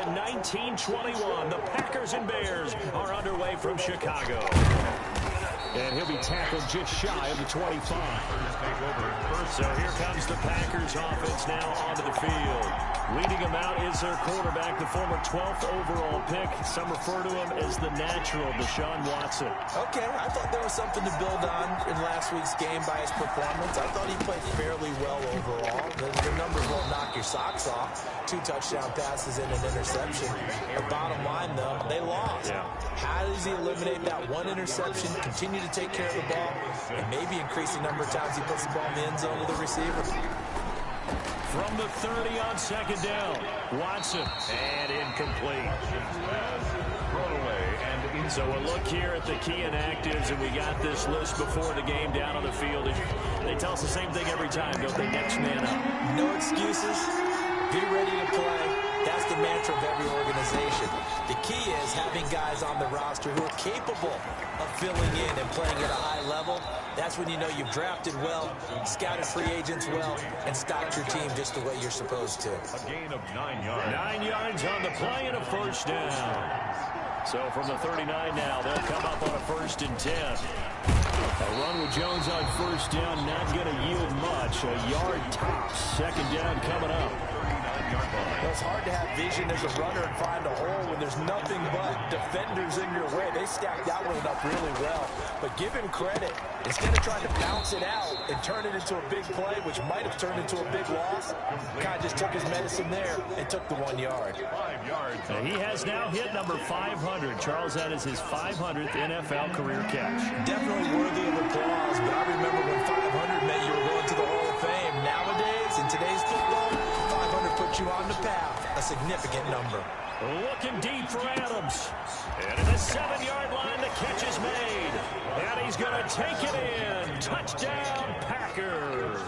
to 19-21. The Packers and Bears are underway from Chicago. And he'll be tackled just shy of the 25. So here comes the Packers offense now onto the field. Leading him out is their quarterback, the former 12th overall pick. Some refer to him as the natural, Deshaun Watson. Okay, I thought there was something to build on in last week's game by his performance. I thought he played fairly well overall. The numbers won't knock your socks off. 2 touchdown passes and an interception. The bottom line, though, they lost. Yeah. How does he eliminate that one interception, continue to take care of the ball, and maybe increase the number of times he puts the ball in the end zone to the receiver? From the 30 on second down, Watson, and incomplete. So a look here at the key inactives, and we got this list before the game down on the field. They tell us the same thing every time, don't they? Next man up. No excuses. Be ready to play. That's the mantra of every organization. The key is having guys on the roster who are capable of filling in and playing at a high level. That's when you know you've drafted well, scouted free agents well, and stocked your team just the way you're supposed to. A gain of 9 yards. 9 yards on the play and a first down. So from the 39 now, they'll come up on a 1st and 10. A run with Jones on first down, not going to yield much. A yard tops. Second down coming up. It's hard to have vision as a runner and find a hole when there's nothing but defenders in your way. They stacked that one up really well. But give him credit. Instead of trying to bounce it out and turn it into a big play, which might have turned into a big loss, kind of just took his medicine there and took the 1 yard. 5 yards. He has now hit number 500. Charles, that is his 500th NFL career catch. Definitely worthy of applause, but I remember when 500 meant you were going to the Hall of Fame. Nowadays, in today's football, 500 puts you on the path, a significant number. Looking deep for Adams. And at the 7-yard line, the catch is made. And he's going to take it in. Touchdown, Packers.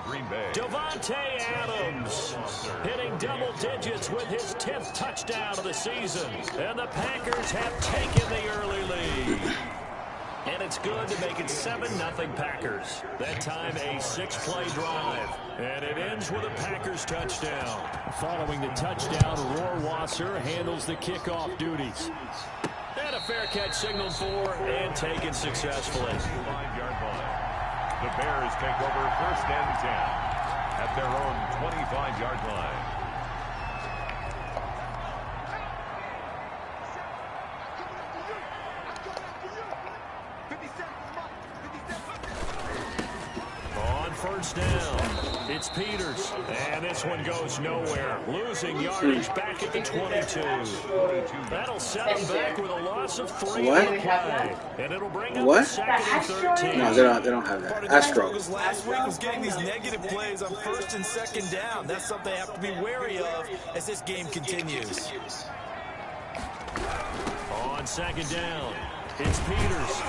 Green Bay. Davante Adams hitting double digits with his 10th touchdown of the season. And the Packers have taken the early lead. And it's good to make it 7-0 Packers. That time a 6-play drive. And it ends with a Packers touchdown. Following the touchdown, Rohrwasser handles the kickoff duties. And a fair catch signaled for and taken successfully. 5-yard line. The Bears take over 1st and 10 at their own 25-yard line. First down. It's Peters. And this one goes nowhere. Losing yardage back at the 22. That'll set him back with a loss of 3 on the play. And it'll bring up the 2nd and 13. No, they don't have that. Astro. Last week was getting these negative plays on 1st and 2nd down. That's something they have to be wary of as this game continues. On 2nd down, it's Peters.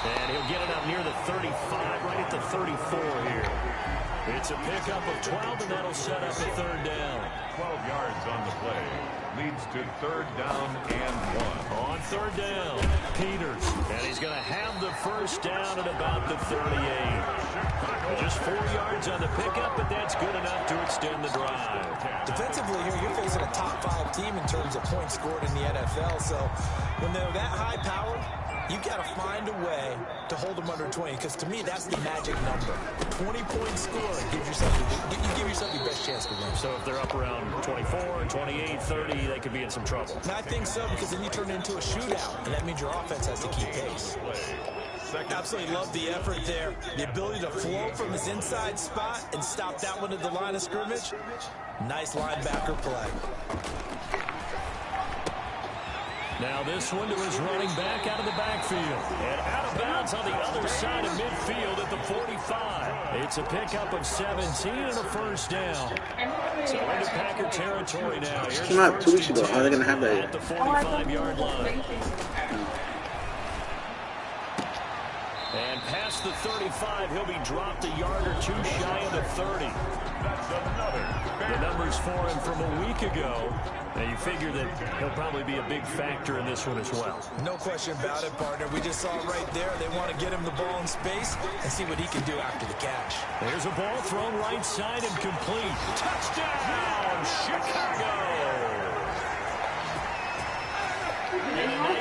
And he'll get it up near the 35, right at the 34 here. It's a pickup of 12, and that'll set up a 3rd down. 12 yards on the play. Leads to 3rd down and 1. On 3rd down, Peters. And he's going to have the 1st down at about the 38. Just 4 yards on the pickup, but that's good enough to extend the drive. Defensively here, you're facing a top 5 team in terms of points scored in the NFL. So when they're that high powered, you got to find a way to hold them under 20, because to me, that's the magic number. 20-point score gives yourself you give yourself your best chance to win. So if they're up around 24, 28, 30, they could be in some trouble. And I think so, because then you turn it into a shootout, and that means your offense has to keep pace. Absolutely love the effort there. The ability to flow from his inside spot and stop that one at the line of scrimmage. Nice linebacker play. Now this one to his running back out of the backfield. And out of bounds on the other side of midfield at the 45. It's a pickup of 17 and a 1st down. So into Packer territory now. This came out 2 weeks ago. How are they going to have that at the 45-yard line? And past the 35, he'll be dropped a yard or 2 shy of the 30. That's another. The numbers for him from a week ago. Now you figure that he'll probably be a big factor in this one as well. No question about it, partner. We just saw it right there. They want to get him the ball in space and see what he can do after the catch. There's a ball thrown right side and complete. Touchdown, Chicago!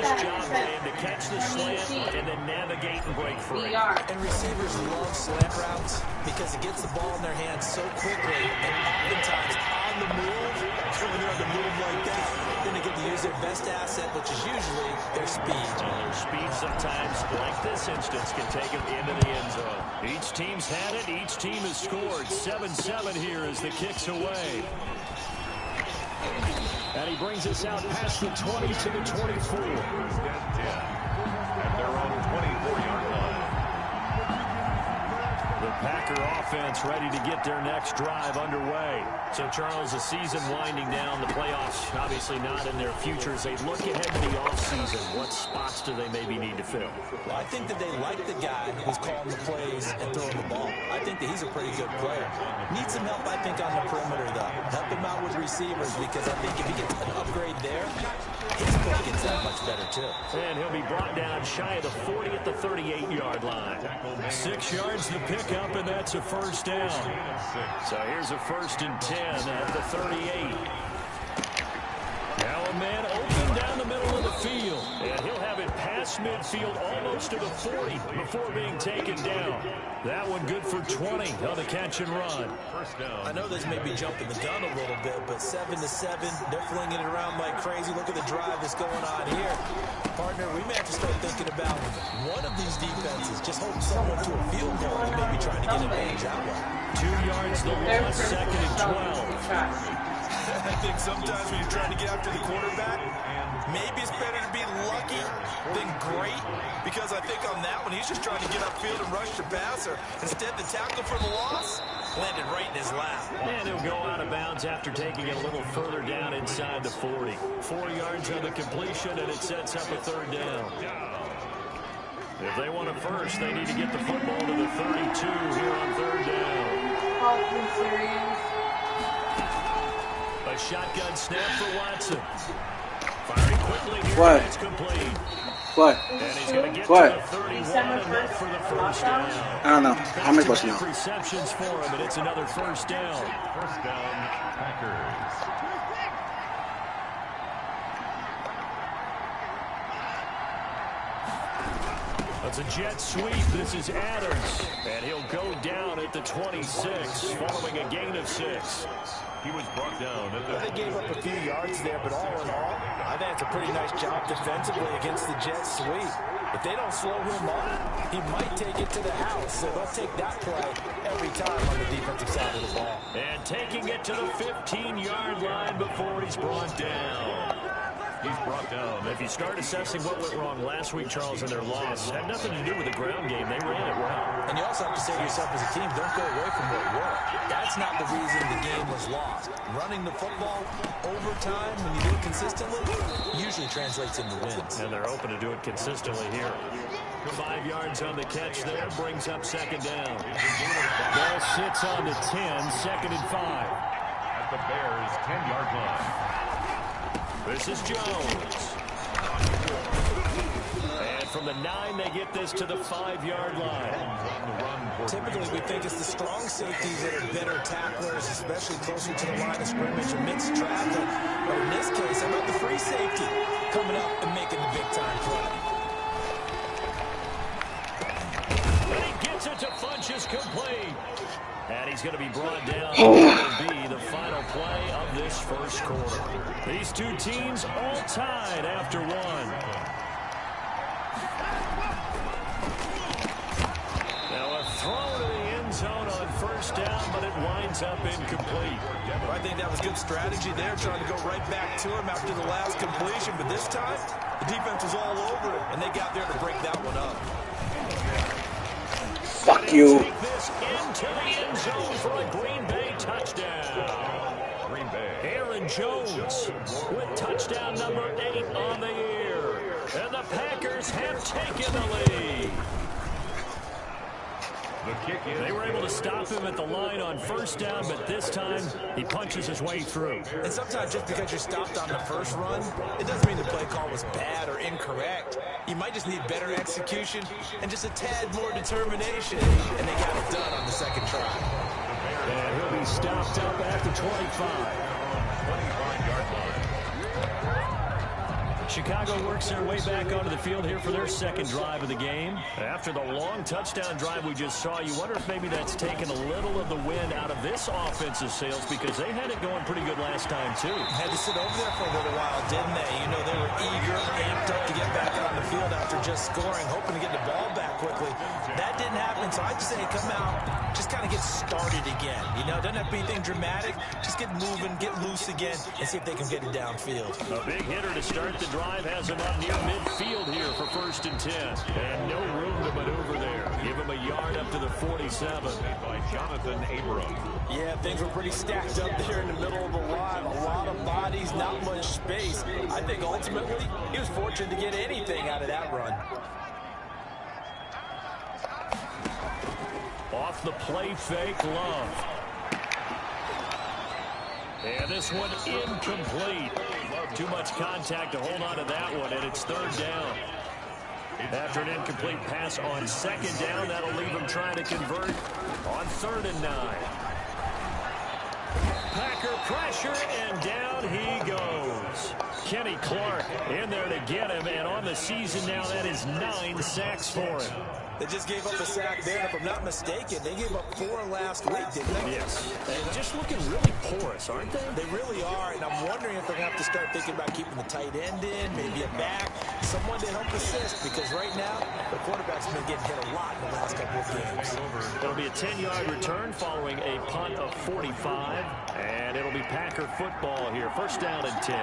nice job by him to catch the slant and then navigate and break free. And receivers love slant routes because it gets the ball in their hands so quickly, and oftentimes on the move, when they're on the move like that, then they get to use their best asset, which is usually their speed. And their speed sometimes, like this instance, can take them into the end zone. Each team's had it. Each team has scored. 7-7 here as the kick's away. And he brings us out past the 20 to the 24. At their own 24-yard line. The Packer offense ready to get their next drive underway. So, Charles, the season winding down, the playoffs obviously not in their future. As they look ahead to the offseason, what spots do they maybe need to fill? Well, I think that they like the guy who's calling the plays and throwing the ball. I think that he's a pretty good player. Needs some help, I think, on the perimeter, though. Help him out with receivers, because I think if he gets an upgrade there, his play gets that much better, too. And he'll be brought down shy of the 40 at the 38-yard line. 6 yards to pick up, and that's a first down. So here's a 1st and 10 at the 38. Now a man open down the middle of the field. And he'll have it past midfield almost to the 40 before being taken down. That one good for 20 on the catch and run. First down. I know this may be jumping the gun a little bit, but 7-7, they're flinging it around like crazy. Look at the drive that's going on here. Partner, we may have to start thinking about one of these defenses just holding someone to a field goal and maybe trying to get an advantage that way. 2 yards the loss, 2nd and 12. I think sometimes when you're trying to get after the quarterback, maybe it's better to be lucky than great, because I think on that one, he's just trying to get upfield and rush the passer. Instead, the tackle for the loss landed right in his lap. And he'll go out of bounds after taking it a little further down inside the 40. 4 yards on the completion, and it sets up a 3rd down. If they want a first, they need to get the football to the 32 here on 3rd down. A shotgun snap for Watson. Firing quickly here. What? It's complete. What? And he's going to get What? to the 31 enough for the first down. I don't know. How am I supposed to know? Receptions for him, and it's another first down. First down, Packers. It's a jet sweep. This is Adams. And he'll go down at the 26 following a gain of 6. He was brought down at the... They gave up a few yards there, but all in all, I think it's a pretty nice job defensively against the jet sweep. If they don't slow him up, he might take it to the house. So they'll take that play every time on the defensive side of the ball. And taking it to the 15-yard line before he's brought down. He's brought down. If you start assessing what went wrong last week, Charles, in their loss, it had nothing to do with the ground game. They ran it well. And you also have to say to yourself as a team, don't go away from what worked. That's not the reason the game was lost. Running the football overtime, when you do it consistently, usually translates into wins. And they're open to do it consistently here. 5 yards on the catch there, brings up 2nd down. Ball sits on the 10, 2nd and 5. At the Bears' 10-yard line. This is Jones. And from the 9, they get this to the 5-yard line. Typically, we think it's the strong safeties that are better tacklers, especially closer to the line of scrimmage amidst traffic. But in this case, how about the free safety coming up and making the big-time play? And he gets it to Funchess complete. And he's going to be brought down. That will be the final play of this first quarter. These two teams all tied after 1. Now a throw to the end zone on first down, but it winds up incomplete. Well, I think that was good strategy there, trying to go right back to him after the last completion. But this time, the defense was all over it, and they got there to break that one up. Fuck you. Take this into the end zone for a Green Bay touchdown. Green Bay. Aaron Jones with touchdown number 8 on the year. And the Packers have taken the lead. The kick is... They were able to stop him at the line on first down, but this time he punches his way through. And sometimes just because you're stopped on the first run, it doesn't mean the play call was bad or incorrect. You might just need better execution and just a tad more determination. And they got it done on the second try. And he'll be stopped up at the 25. 25-yard line. Chicago works their way back onto the field here for their second drive of the game. After the long touchdown drive we just saw, you wonder if maybe that's taken a little of the wind out of this offensive sails because they had it going pretty good last time, too. Had to sit over there for a little while, didn't they? You know, they were eager, amped up to get back on the field after just scoring, hoping to get the ball back quickly. That didn't happen, so I'd say come out, just kind of get started again. You know, doesn't have to be anything dramatic. Just get moving, get loose again, and see if they can get it downfield. A big hitter to start the drive has him up near midfield here for 1st and 10. And no room to maneuver there. Give him a yard up to the 47. By Jonathan Abram. Yeah, things were pretty stacked up there in the middle of the line. A lot of bodies, not much space. I think ultimately he was fortunate to get anything out of that run. Off the play fake, Love. And this one incomplete. Too much contact to hold on to that one, and it's 3rd down. After an incomplete pass on 2nd down, that'll leave him trying to convert on 3rd and 9. Packer pressure, and down he goes. Kenny Clark in there to get him, and on the season now, that is 9 sacks for him. They just gave up a sack there, and if I'm not mistaken, they gave up 4 last week, didn't they? Yes. And just looking really porous, aren't they? They really are, and I'm wondering if they're going to have to start thinking about keeping the tight end in, maybe a back, someone to help assist, because right now, the quarterback's been getting hit a lot in the last couple of games. It'll be a 10-yard return following a punt of 45, and it'll be Packer football here. 1st down and 10.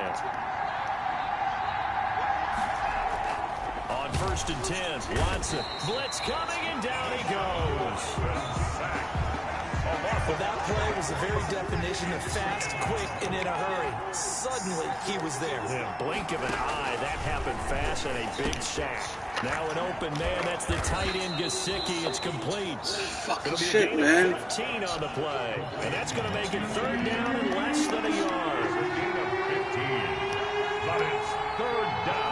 On 1st and 10, Watson. Blitz coming, and down he goes. Well, that play was the very definition of fast, quick, and in a hurry. Suddenly, he was there. In a blink of an eye, that happened fast, and a big sack. Now an open man, that's the tight end, Gesicki. It's complete. Fucking shit, man. 15 on the play, and that's going to make it 3rd down and less than a yard. 15. But it's 3rd down.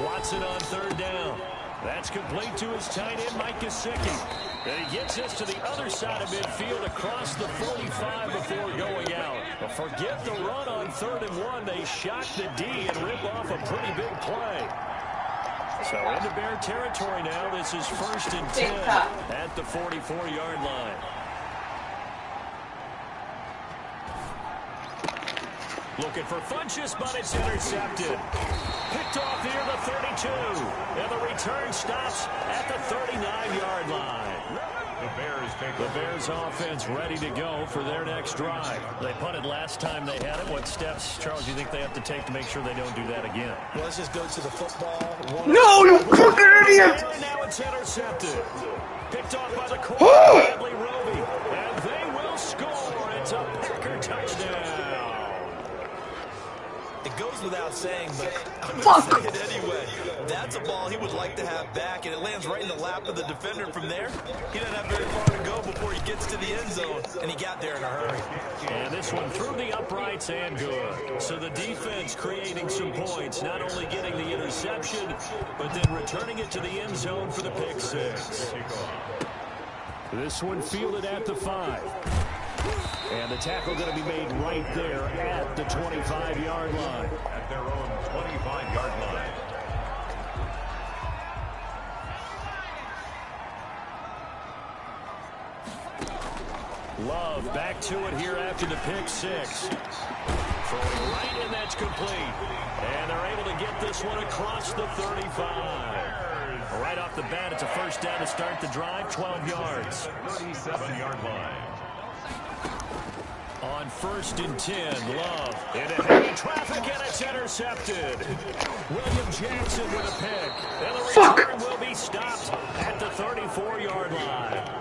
Watson on 3rd down. That's complete to his tight end, Mike Gesicki. And he gets us to the other side of midfield across the 45 before going out. But forget the run on 3rd and 1. They shock the D and rip off a pretty big play. So into Bear territory now. This is 1st and 10 at the 44-yard line. Looking for Funchess, but it's intercepted. Picked off near the 32. And the return stops at the 39-yard line. The Bears offense ready to go for their next drive. They punted last time they had it. What steps, Charles, do you think they have to take to make sure they don't do that again? Well, let's just go to the football. No, you fucking idiot! And now it's intercepted. Picked off by the corner, Bradley Roby. And they will score. It's a Packer touchdown. It goes without saying, but I'm going to say it anyway. That's a ball he would like to have back, and it lands right in the lap of the defender from there. He doesn't have very far to go before he gets to the end zone, and he got there in a hurry. And this one through the uprights and good. So the defense creating some points, not only getting the interception, but then returning it to the end zone for the pick 6. This one fielded at the 5. And the tackle going to be made right there at the 25-yard line. At their own 25-yard line. Love back to it here after the pick 6. Throwing right, and that's complete. And they're able to get this one across the 35. Right off the bat, it's a 1st down to start the drive, 12 yards. 37-yard line. On 1st and 10, Love into heavy traffic, and it's intercepted. William Jackson with a pick. And the return will be stopped at the 34-yard line.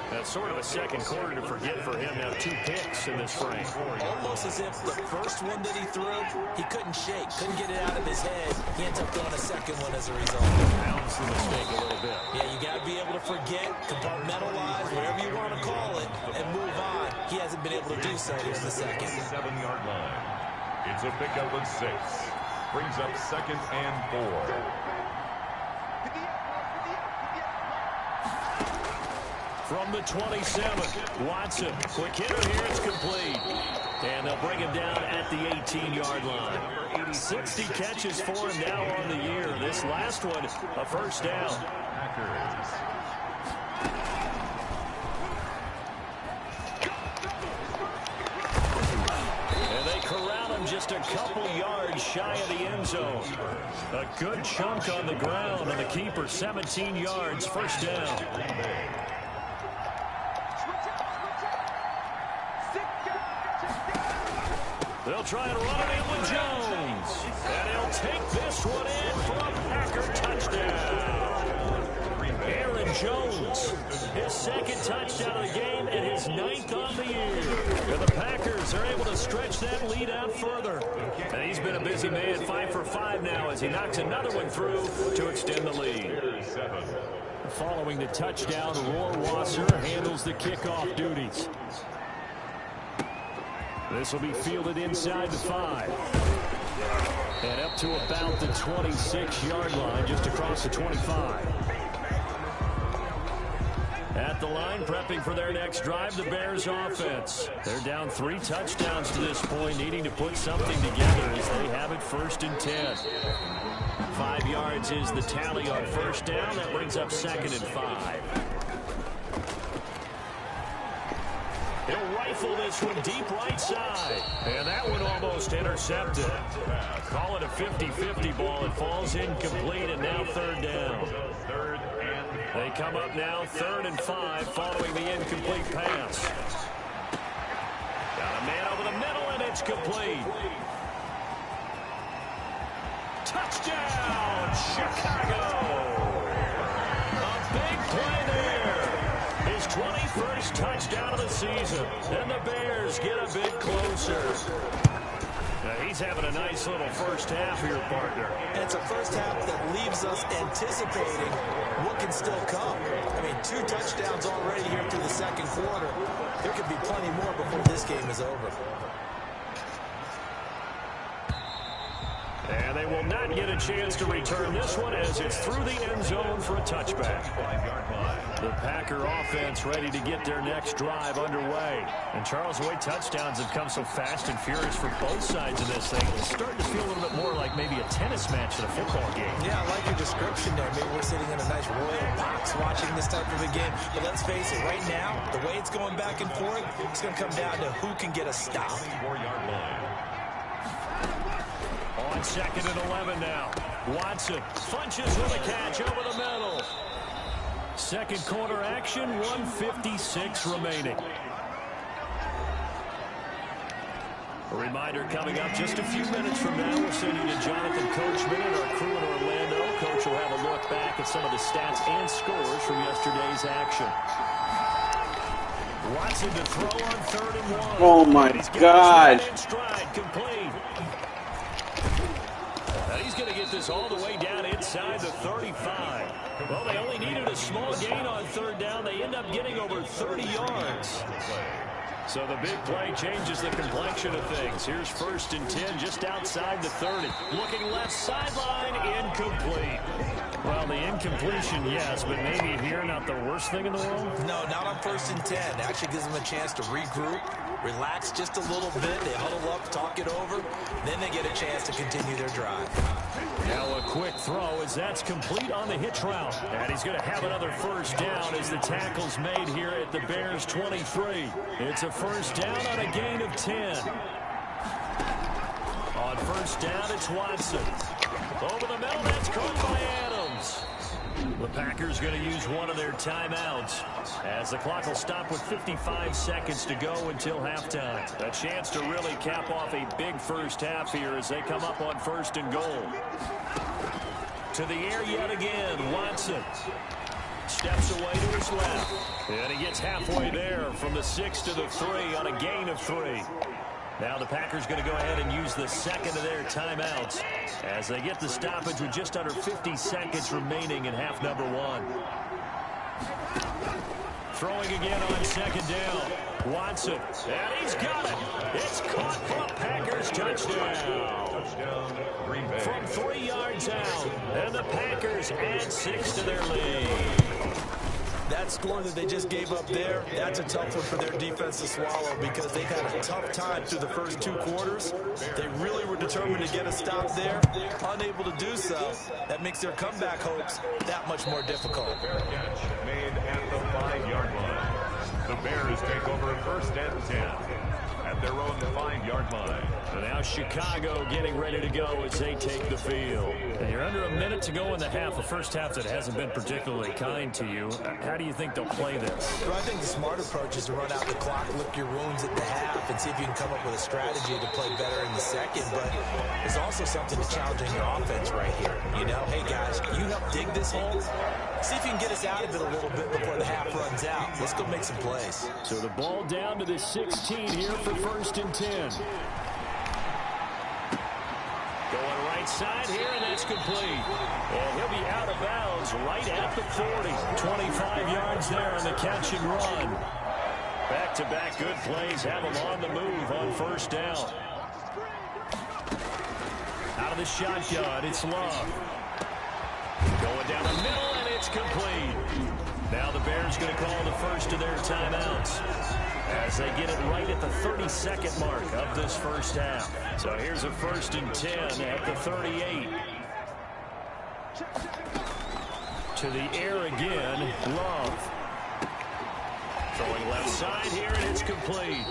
That's sort of a second quarter to forget for him. Now 2 picks in this frame. Almost as if the first one that he threw, he couldn't shake, couldn't get it out of his head. He ends up throwing a second one as a result. Bounce the mistake a little bit. Yeah, you got to be able to forget, compartmentalize, whatever you want to call it, and move on. He hasn't been able to do so here in the second. 7-yard line. It's a pickup of 6. Brings up 2nd and 4. From the 27, Watson. Quick hitter here, it's complete. And they'll bring him down at the 18-yard line. 60 catches for him now on the year. This last one, a first down. And they corral him just a couple yards shy of the end zone. A good chunk on the ground, and the keeper 17 yards, first down. They'll try and run it in with Jones. And he'll take this one in for a Packer touchdown. Aaron Jones, his second touchdown of the game and his 9th on the year. And the Packers are able to stretch that lead out further. And he's been a busy man, 5 for 5 now as he knocks another one through to extend the lead. Following the touchdown, Rohrwasser handles the kickoff duties. This will be fielded inside the 5. And up to about the 26-yard line, just across the 25. At the line, prepping for their next drive, the Bears offense. They're down 3 touchdowns to this point, needing to put something together as they have it 1st and 10. 5 yards is the tally on first down. That brings up 2nd and 5. He'll rifle this one deep right side. And that one almost intercepted. Call it a 50-50 ball. It falls incomplete, and now 3rd down. They come up now 3rd and 5 following the incomplete pass. Got a man over the middle, and it's complete. Touchdown, Chicago! A big play there. His 21st touchdown of the season. And the Bears get a bit closer. Now he's having a nice little first half here, partner. And it's a first half that leaves us anticipating what can still come. I mean, 2 touchdowns already here through the 2nd quarter. There could be plenty more before this game is over. And they will not get a chance to return this one as it's through the end zone for a touchback. The Packer offense ready to get their next drive underway. And Charles, the way touchdowns have come so fast and furious for both sides of this thing, it's starting to feel a little bit more like maybe a tennis match than a football game. Yeah, I like your description there. Maybe we're sitting in a nice royal box watching this type of a game. But let's face it, right now, the way it's going back and forth, it's going to come down to who can get a stop. 4-yard line. On 2nd and 11 now. Watson punches with a catch over the middle. 2nd quarter action, 1:56 remaining. A reminder coming up just a few minutes from now. We'll send you to Jonathan Coachman and our crew in Orlando. Coach will have a look back at some of the stats and scores from yesterday's action. Watson to throw on 3rd and 1. Oh my God. Stride complete. And he's going to get this all the way down inside the 35. Well, they only needed a small gain on 3rd down. They end up getting over 30 yards. So the big play changes the complexion of things. Here's 1st and 10 just outside the 30. Looking left sideline, incomplete. Well, the incompletion, yes, but maybe here not the worst thing in the world? No, not on 1st and 10. It actually gives them a chance to regroup, relax just a little bit. They huddle up, talk it over. Then they get a chance to continue their drive. Now a quick throw as that's complete on the hitch route. And he's going to have another first down as the tackle's made here at the Bears 23. It's a first down on a gain of 10. On 1st down, it's Watson. Over the middle, that's caught by Adams. The Packers going to use one of their timeouts as the clock will stop with 55 seconds to go until halftime. A chance to really cap off a big first half here as they come up on 1st and goal. To the air yet again, Watson. Steps away to his left. And he gets halfway there from the 6 to the 3 on a gain of 3. Now the Packers going to go ahead and use the 2nd of their timeouts as they get the stoppage with just under 50 seconds remaining in half number 1. Throwing again on 2nd down. Watson. And he's got it. It's caught for a Packers touchdown. From 3 yards out. And the Packers add 6 to their lead. That That score that they just gave up there, that's a tough one for their defense to swallow because they've had a tough time through the first 2 quarters. They really were determined to get a stop there, unable to do so. That makes their comeback hopes that much more difficult. Fair catch made at the 5-yard line. The Bears take over 1st and 10 at their own 5-yard line. And now Chicago getting ready to go as they take the field. And you're under a minute to go in the half, a first half that hasn't been particularly kind to you. How do you think they'll play this? Well, I think the smart approach is to run out the clock, lick your wounds at the half, and see if you can come up with a strategy to play better in the second. But there's also something to challenging your offense right here. You know, hey, guys, you help dig this hole. See if you can get us out of it a little bit before the half runs out. Let's go make some plays. So the ball down to the 16 here for 1st and 10. Going right side here, and that's complete. And he'll be out of bounds right at the 40. 25 yards there on the catch and run. Back-to-back good plays have him on the move on 1st down. Out of the shotgun, it's Love. Going down the middle, and it's complete. Now the Bears going to call the first of their timeouts as they get it right at the 32nd mark of this first half. So here's a 1st and 10 at the 38. To the air again, Love. Throwing left side here, and it's complete.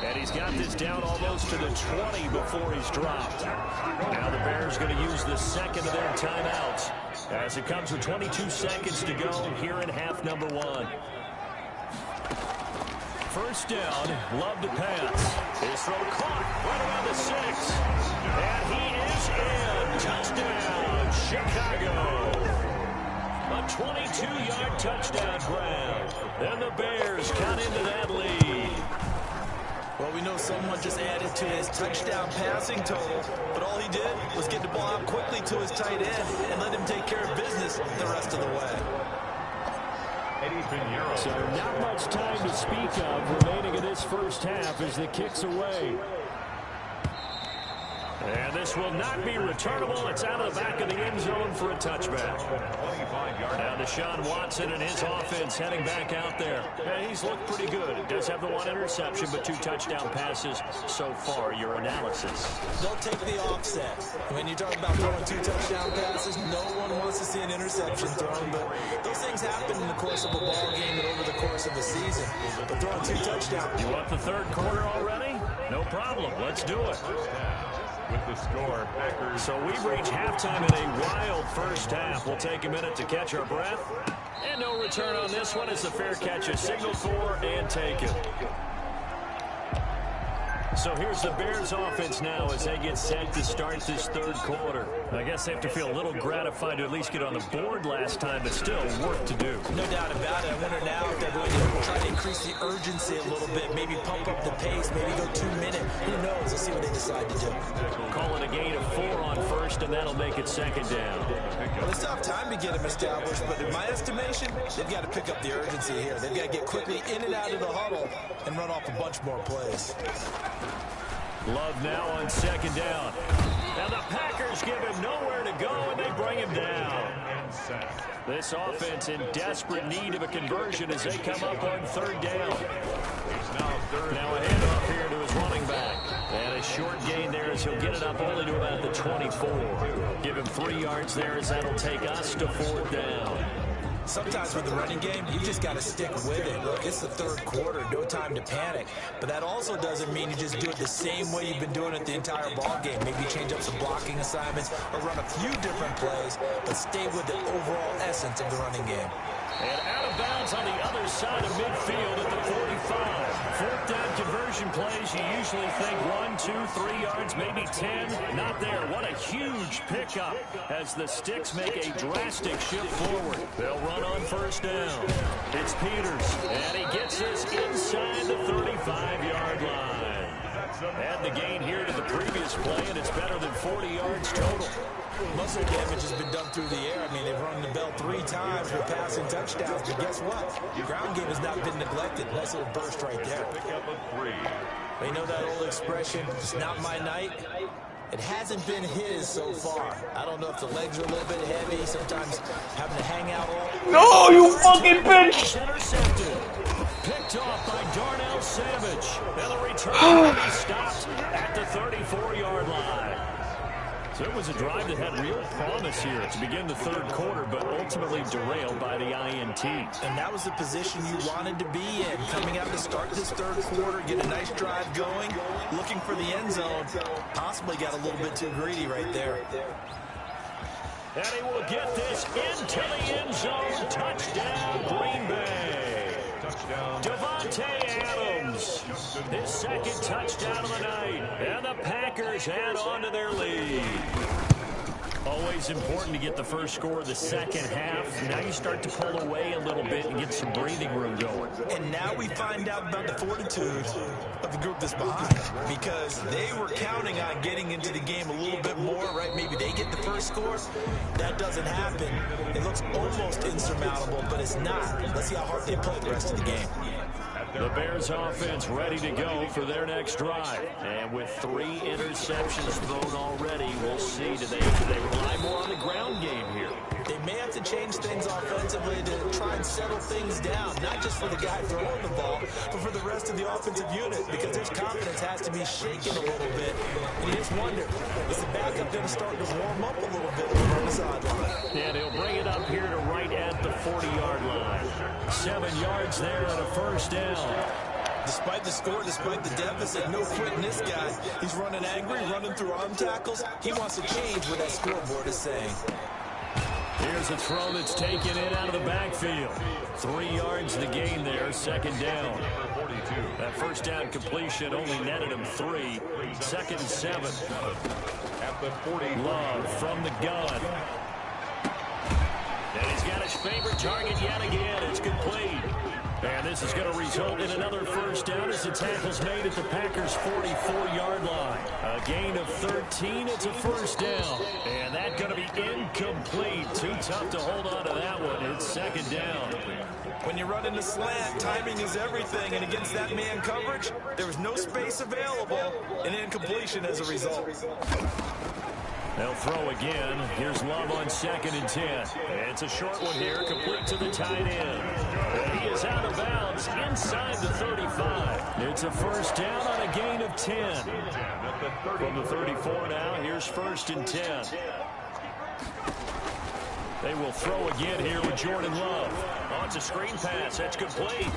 And he's got this down almost to the 20 before he's dropped. Now the Bears going to use the second of their timeouts as it comes with 22 seconds to go here in half number 1. 1st down, Love to pass. His throw caught right around the 6. And he is in. Touchdown, Chicago. A 22-yard touchdown grab. And the Bears cut into that lead. Well, we know someone just added to his touchdown passing total, but all he did was get the ball out quickly to his tight end and let him take care of business the rest of the way. So not much time to speak of remaining in this first half as the kick's away. And this will not be returnable. It's out of the back of the end zone for a touchback. Now Deshaun Watson and his offense heading back out there. And he's looked pretty good. He does have the 1 interception, but 2 touchdown passes so far. Your analysis. Don't take the offset. When you talk about throwing 2 touchdown passes, no one wants to see an interception thrown, but those things happen in the course of a ball game and over the course of a season. But throwing 2 touchdowns. You want the 3rd quarter already? No problem. Let's do it. With the score, Packers. So we've reached halftime in a wild first half. We'll take a minute to catch our breath. And no return on this one as the fair catch is signaled for and taken. So here's the Bears offense now as they get set to start this 3rd quarter. I guess they have to feel a little gratified to at least get on the board last time, but still work to do. No doubt about it. I wonder now if they're going to try to increase the urgency a little bit, maybe pump up the pace, maybe go 2 minute. Who knows? Let's see what they decide to do. Calling a gain of 4 on 1st, and that'll make it 2nd down. Well, they still have time to get him established, but in my estimation, they've got to pick up the urgency here. They've got to get quickly in and out of the huddle and run off a bunch more plays. Love now on 2nd down. And the Packers give him nowhere to go, and they bring him down. This offense in desperate need of a conversion as they come up on 3rd down. Now a handoff here to his running back. And a short gain there as he'll get it up only to about the 24. Give him 3 yards there as that'll take us to 4th down. Sometimes with the running game, you just got to stick with it. Look, it's the 3rd quarter, no time to panic. But that also doesn't mean you just do it the same way you've been doing it the entire ball game. Maybe change up some blocking assignments or run a few different plays, but stay with the overall essence of the running game. And out of bounds on the other side of midfield at the 45. 4th down conversion plays, you usually think 1, 2, 3 yards, maybe 10. Not there. What a huge pickup as the Sticks make a drastic shift forward. They'll run on 1st down. It's Peters, and he gets us inside the 35-yard line. Add the gain here to the previous play, and it's better than 40 yards total. Muscle damage has been done through the air. I mean, they've rung the bell 3 times for passing touchdowns, but guess what? The ground game has not been neglected. Nice little burst right there. Pick up a 3. They know that old expression, it's not my night. It hasn't been his so far. I don't know if the legs are a little bit heavy, sometimes having to hang out all. No, you fucking bitch! Intercepted. Picked off by Darnell Savage. And the return will be stopped at the 34-yard line. So it was a drive that had real promise here to begin the third quarter, but ultimately derailed by the INT. And that was the position you wanted to be in. Coming out to start this third quarter, get a nice drive going, looking for the end zone. Possibly got a little bit too greedy right there. And he will get this into the end zone. Touchdown, Green Bay. Touchdown. Devontae Adams, his second touchdown of the night. And the Packers add on to their lead. Always important to get the first score of the second half. Now you start to pull away a little bit and get some breathing room going. And now we find out about the fortitude of the group that's behind, because they were counting on getting into the game a little bit more, right? Maybe they get the first score. That doesn't happen. It looks almost insurmountable, but it's not. Let's see how hard they play the rest of the game. The Bears offense ready to go for their next drive. And with 3 interceptions thrown already, we'll see. Do they rely more on the ground game here? They may have to change things offensively to try and settle things down, not just for the guy throwing the ball, but for the rest of the offensive unit, because their confidence has to be shaken a little bit. And you just wonder, is the backup going to start to warm up a little bit on the sideline? And he'll bring it up here to right at the 40-yard line. 7 yards there and a first down. Despite the score, despite the deficit, no quitting this guy. He's running angry, running through arm tackles. He wants to change what that scoreboard is saying. Here's a throw that's taken in out of the backfield. 3 yards to gain there, second down. That first down completion only netted him 3. Second and 7. At the 40. Love from the gun. And he's got his favorite target yet again. It's complete. And this is going to result in another first down as the tackle's made at the Packers' 44-yard line. A gain of 13. It's a first down. And that's going to be incomplete. Too tough to hold on to that one. It's second down. When you run in the slant, timing is everything. And against that man coverage, there was no space available. An incompletion as a result. They'll throw again. Here's Love on second and 10. It's a short one here, complete to the tight end. And he is out of bounds inside the 35. It's a first down on a gain of 10. From the 34 now, here's first and 10. They will throw again here with Jordan Love. Oh, it's a screen pass. That's complete.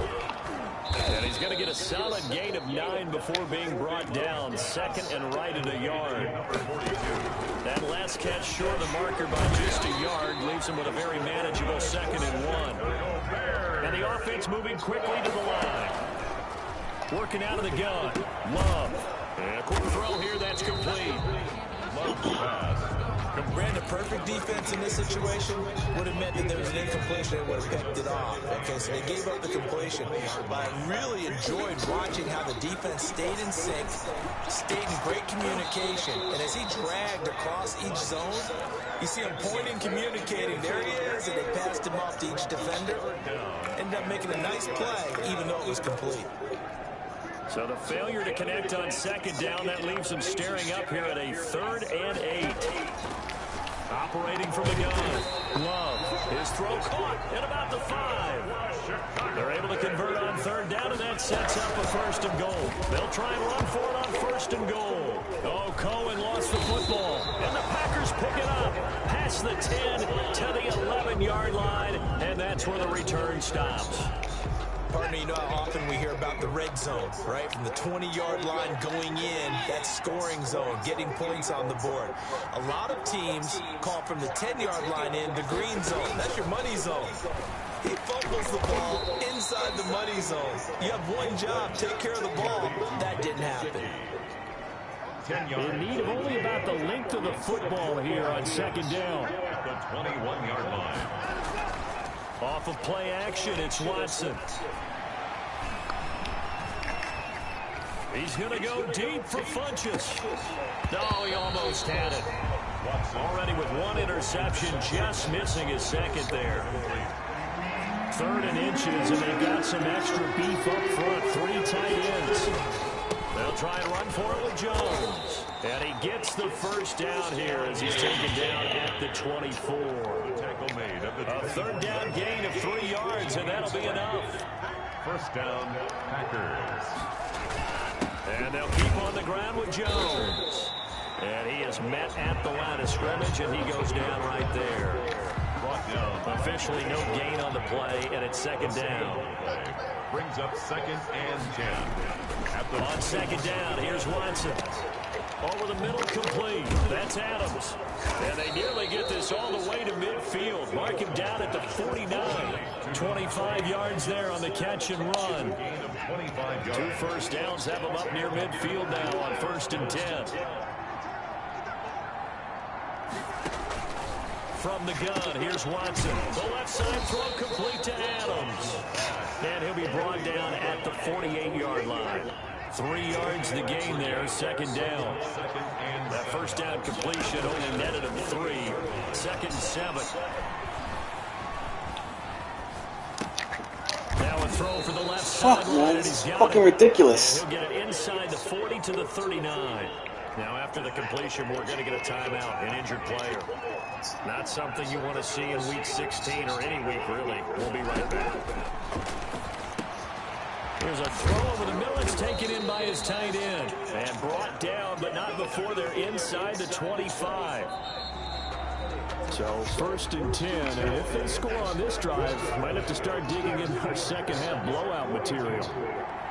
And he's going to get a solid gain of 9 before being brought down. Second and right at a yard. That last catch short of the marker by just a yard leaves him with a very manageable second and 1. And the offense moving quickly to the line. Working out of the gun. Love. And a quick throw here. That's complete. Love pass. Brandon, perfect defense in this situation would have meant that there was an incompletion and would have picked it off. Okay, so they gave up the completion. But I really enjoyed watching how the defense stayed in sync, stayed in great communication. And as he dragged across each zone, you see him pointing, communicating. There he is, and they passed him off to each defender. Ended up making a nice play, even though it was complete. So the failure to connect on second down, that leaves him staring up here at a 3rd and 8. Operating from the gun. Love. His throw caught at about the 5. They're able to convert on 3rd down, and that sets up a 1st and goal. They'll try and run for it on 1st and goal. Oh, Cohen lost the football. And the Packers pick it up. Past the 10 to the 11-yard line, and that's where the return stops. Partner, you know how often we hear about the red zone, right? From the 20-yard line going in, that scoring zone, getting points on the board. A lot of teams call from the 10-yard line in the green zone. That's your money zone. He fumbles the ball inside the money zone. You have one job, take care of the ball. That didn't happen. In need of only about the length of the football here on second down. At the 21-yard line. Off of play action, it's Watson. He's going to go deep for Funchess. No, he almost had it. Already with 1 interception, just missing his second there. 3rd and inches, and they've got some extra beef up front. 3 tight ends. They'll try and run for it with Jones. And he gets the first down here as he's taken down at the 24. Tackle made at the A third down gain of 3 yards, and that'll be enough. First down, Packers. And they'll keep on the ground with Jones. And he is met at the line of scrimmage, and he goes down right there. Brought down. Officially no gain on the play, and it's second down. Brings up 2nd and 10. On second down, here's Watson. Over the middle, complete. That's Adams. And they nearly get this all the way to midfield. Mark him down at the 49. 25 yards there on the catch and run. 2 first downs have them up near midfield now on 1st and 10. From the gun, here's Watson. The left side throw complete to Adams. And he'll be brought down at the 48-yard line. 3 yards the gain there, second down. That first down completion only netted him 3. 2nd and 7. Now a throw for the left side. Fuck, man, it's fucking ridiculous. He'll get it inside the 40 to the 39. Now after the completion, we're going to get a timeout, an injured player. Not something you want to see in week 16 or any week, really. We'll be right back. Here's a throw over the middle. It's taken in by his tight end. And brought down, but not before they're inside the 25. So 1st and 10. And if they score on this drive, might have to start digging in our second half blowout material.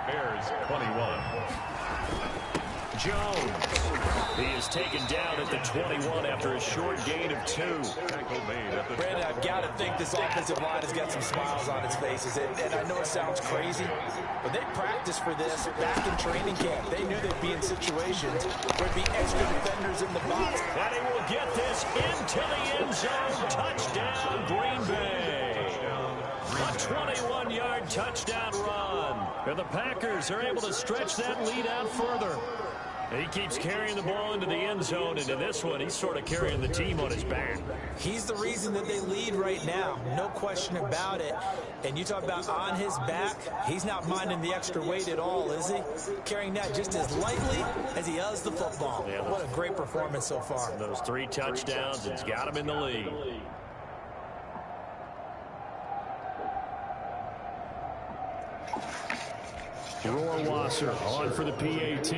Bears 21. Jones. He is taken down at the 21 after a short gain of 2. Brandon, I've got to think this offensive line has got some smiles on its faces. And I know it sounds crazy, but they practiced for this back in training camp. They knew they'd be in situations where there'd be extra defenders in the box. And he will get this into the end zone. Touchdown, Green Bay. A 21-yard touchdown run. And the Packers are able to stretch that lead out further. He keeps carrying the ball into the end zone, and in this one, he's sort of carrying the team on his back. He's the reason that they lead right now, no question about it. And you talk about on his back, he's not minding the extra weight at all, is he? Carrying that just as lightly as he does the football. Yeah, what a great performance so far. Those 3 touchdowns, it's got him in the lead. Rohrwasser on for the PAT.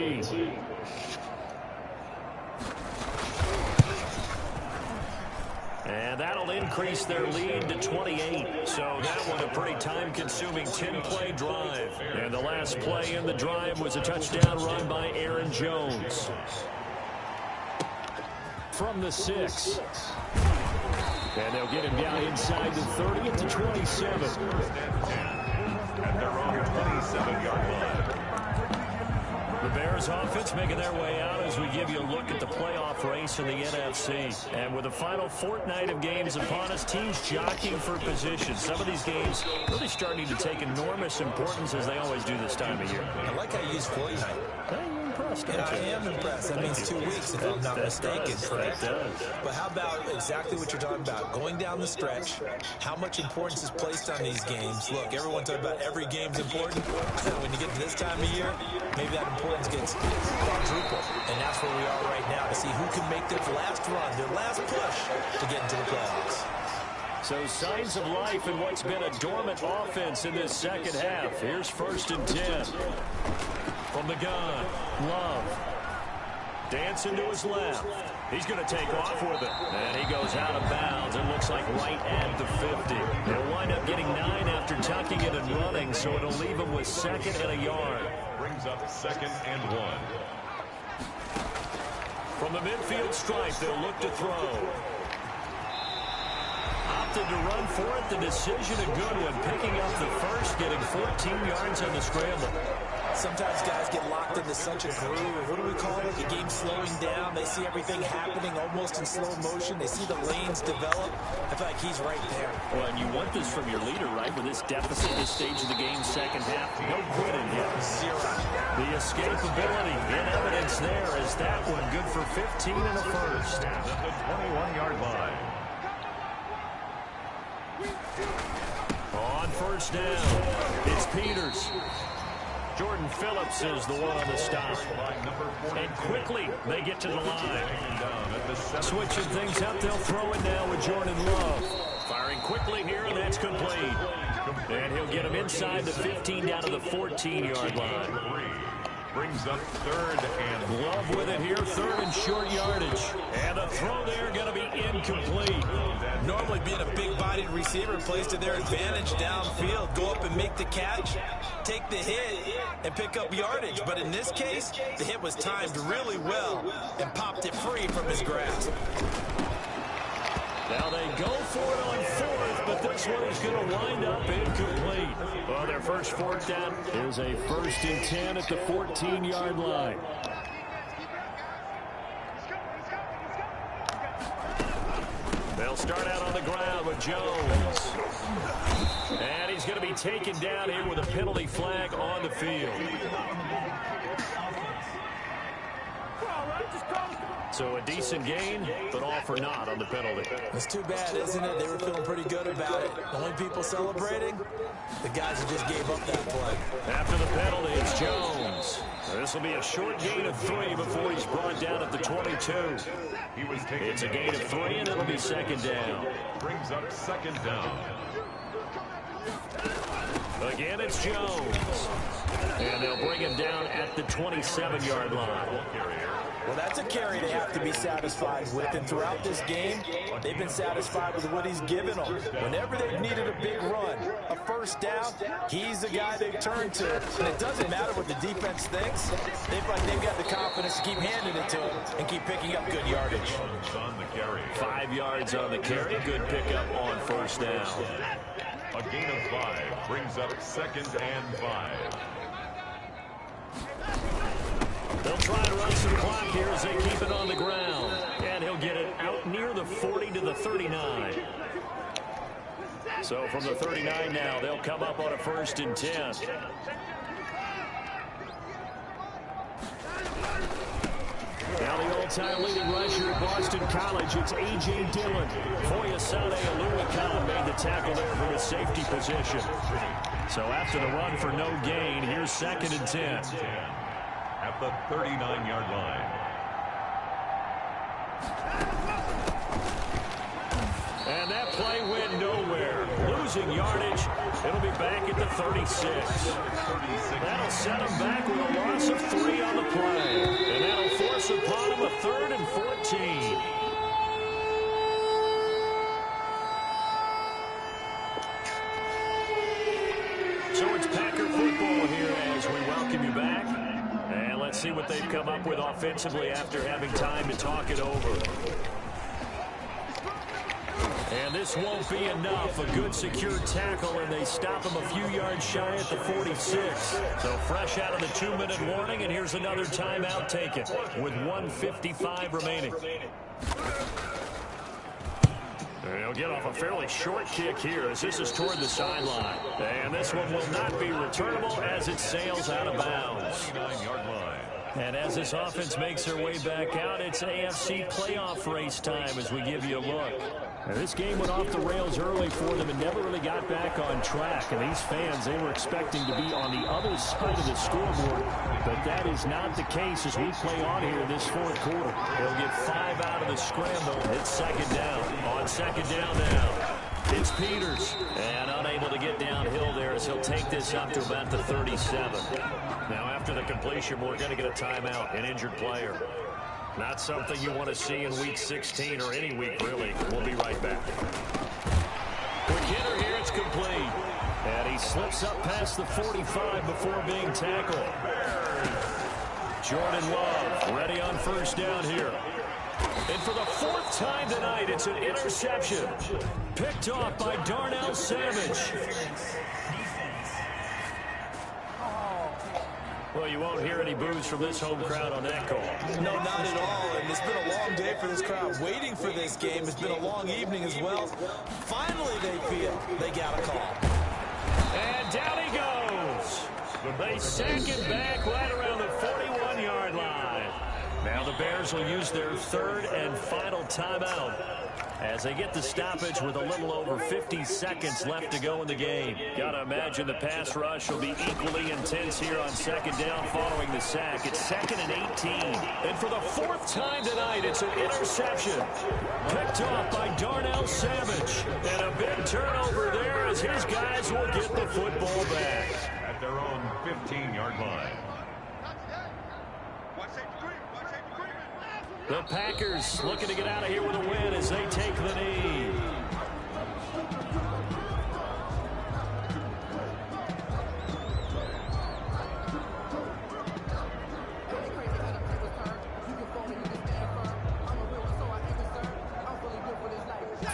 And that'll increase their lead to 28. So that one a pretty time-consuming 10-play drive. And the last play in the drive was a touchdown run by Aaron Jones. From the 6. And they'll get him down inside the 30 at the 27. At their own 27-yard line. The Bears offense making their way out as we give you a look at the playoff race in the NFC. And with the final fortnight of games upon us, teams jockeying for position. Some of these games really starting to take enormous importance as they always do this time of year. I like how you use fortnight. Hey, you're impressed, And I am impressed. That means 2 weeks, if I'm not mistaken, correct? That does. But how about exactly what you're talking about? Going down the stretch, how much importance is placed on these games? Look, everyone talks about every game's important. When you get to this time of year, maybe that importance gets quadrupled. And that's where we are right now to see who can make their last run, their last push to get into the playoffs. So signs of life in what's been a dormant offense in this second half. Here's 1st and 10. From the gun, Love. Dancing to his left. He's going to take off with it. And he goes out of bounds. It looks like right at the 50. They'll wind up getting 9 after tucking it and running, so it'll leave him with 2nd and a yard. Brings up 2nd and 1. From the midfield stripe, they'll look to throw. Opted to run for it. The decision a good one. Picking up the first, getting 14 yards on the scramble. Sometimes guys get locked into such a groove. What do we call it? The game slowing down. They see everything happening almost in slow motion. They see the lanes develop. I feel like he's right there. Well, and you want this from your leader, right? With this deficit, this stage of the game, second half, no quitting him. 0. The escapability in evidence there as that one good for 15 and a first. At the 21-yard line. On 1st down, it's Peters. Jordan Phillips is the one on the stop. And quickly they get to the line. Switching things up, they'll throw it now with Jordan Love. Firing quickly here, and that's complete. And he'll get him inside the 15 down to the 14-yard line. Brings up third and Love with it here, third and short yardage. And the throw there going to be incomplete. Normally being a big-bodied receiver plays to their advantage downfield. Go up and make the catch, take the hit, and pick up yardage. But in this case, the hit was timed really well and popped it free from his grasp. Now they go for it on fourth, but this one is going to wind up incomplete. Well, their first fourth down is a 1st and 10 at the 14-yard line. They'll start out on the ground with Jones. And he's going to be taken down here with a penalty flag on the field. So a decent gain, but all for naught on the penalty. It's too bad, isn't it? They were feeling pretty good about it. The only people celebrating, the guys who just gave up that play. After the penalty, it's Jones. This will be a short gain of 3 before he's brought down at the 22. It's a gain of 3, and it'll be 2nd down. brings up 2nd down. Again, it's Jones. And they'll bring him down at the 27-yard line. Well, that's a carry they have to be satisfied with. And throughout this game, they've been satisfied with what he's given them. Whenever they've needed a big run, a first down, he's the guy they've turned to. And it doesn't matter what the defense thinks. They've got the confidence to keep handing it to him and keep picking up good yardage. On the carry. 5 yards on the carry. Good pickup on first down. A gain of 5 brings up 2nd and 5. They'll try to run some clock here as they keep it on the ground. And he'll get it out near the 40 to the 39. So from the 39 now, they'll come up on a 1st and 10. Now the all-time leading rusher at Boston College, it's A.J. Dillon. Foyesade Aluakon made the tackle there from his safety position. So after the run for no gain, here's 2nd and 10. At the 39-yard line. And that play went nowhere. Losing yardage. It'll be back at the 36. That'll set them back with a loss of 3 on the play. And that'll force upon them a 3rd and 14. So it's Packer football here as we welcome you back. And let's see what they've come up with offensively after having time to talk it over. And this won't be enough. A good secure tackle, and they stop him a few yards shy at the 46. So fresh out of the 2-minute warning, and here's another timeout taken with 1:55 remaining. They'll get off a fairly short kick here as this is toward the sideline. And this one will not be returnable as it sails out of bounds. 9-yard line. And as this offense makes their way back out, it's AFC playoff race time as we give you a look. Now, this game went off the rails early for them and never really got back on track. And these fans, they were expecting to be on the other side of the scoreboard. But that is not the case as we play on here in this 4th quarter. They'll get 5 out of the scramble. It's 2nd down. On 2nd down now, it's Peters. And unable to get downhill there as he'll take this up to about the 37. Now after the completion, we're going to get a timeout, an injured player. Not something you want to see in Week 16 or any week, really. We'll be right back. Quick hitter here, it's complete. And he slips up past the 45 before being tackled. Jordan Love ready on first down here. And for the 4th time tonight, it's an interception. Picked off by Darnell Savage. Well, you won't hear any boos from this home crowd on that call. No, not at all. And it's been a long day for this crowd waiting for this game. It's been a long evening as well. Finally, they feel they got a call. And down he goes. They sack him back right around the 41-yard line. Now the Bears will use their 3rd and final timeout As they get the stoppage with a little over 50 seconds left to go in the game. Gotta imagine the pass rush will be equally intense here on second down following the sack. It's 2nd and 18. And for the 4th time tonight, it's an interception. Picked off by Darnell Savage. And a big turnover there as his guys will get the football back. At their own 15-yard line. The Packers looking to get out of here with a win as they take the knee.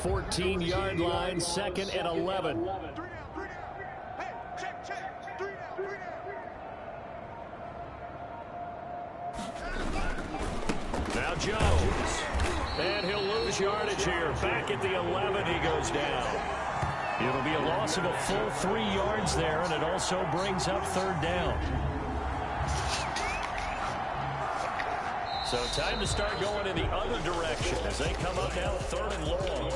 Fourteen-yard line, 2nd and 11. Now Jones. And he'll lose yardage here. Back at the 11, he goes down. It'll be a loss of a full 3 yards there, and it also brings up 3rd down. So time to start going in the other direction as they come up now 3rd and long.